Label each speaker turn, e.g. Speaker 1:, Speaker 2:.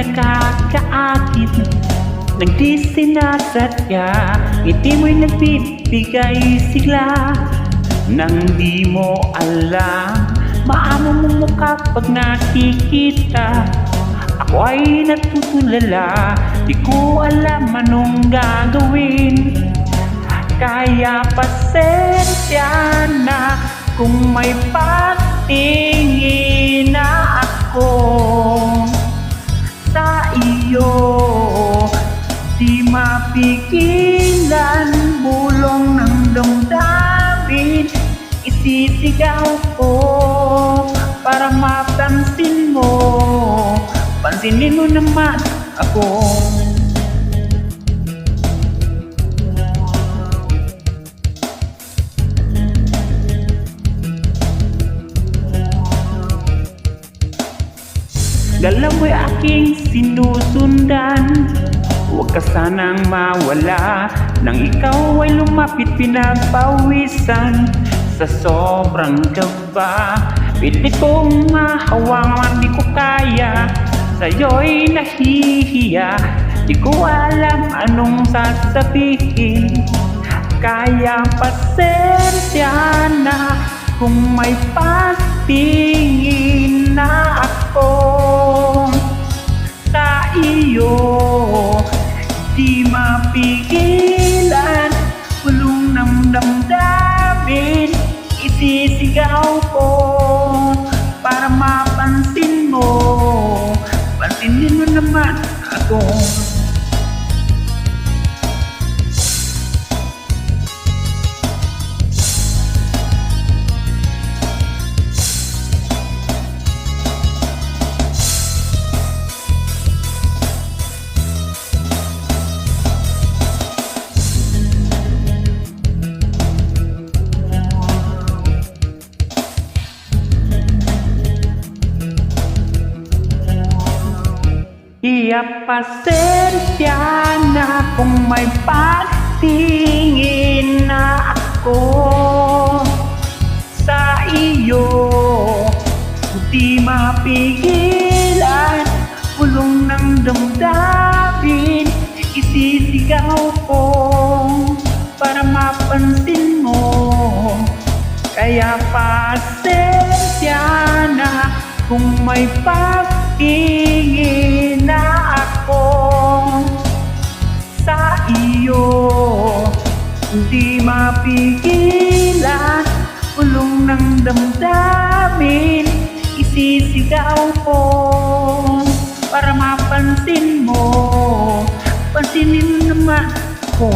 Speaker 1: nakakaakit nang di sinasadya. Ngiti mo'y nagbibigay sigla nang di mo alam. Maamo mong mukha pag nakikita, ako ay natutulala. Di ko alam anong gagawin, kaya pasensya na kung may patingin na ako sa iyo. Di mapigilan, bulong ng damdamin, isisigaw ko para mapansin mo. Pansinin mo naman ako. Galaw mo'y aking sinusundan, huwag ka sanang mawala. Nang ikaw ay lumapit, pinagpawisan sa sobrang kaba. Pilit kong mahawakan, di ko kaya, sa'yo'y nahihiya. Di ko alam anong sasabihin, kaya pasensya na kung may patingin na ako sa iyo. Di mapigilan, bulong ng damdamin, isisigaw ko para mapansin mo. Pansinin mo naman ako. Iya pasensya na kung may patingin na ako sa iyo. Di mapigilan, bulong ng damdamin, isisigaw ko para mapansin mo. Kaya pasensya na kung may patingin na ako sa iyo. Di mapigilan, bulong ng damdamin, isisigaw ko para mapansin mo. Pansinin mo naman ako.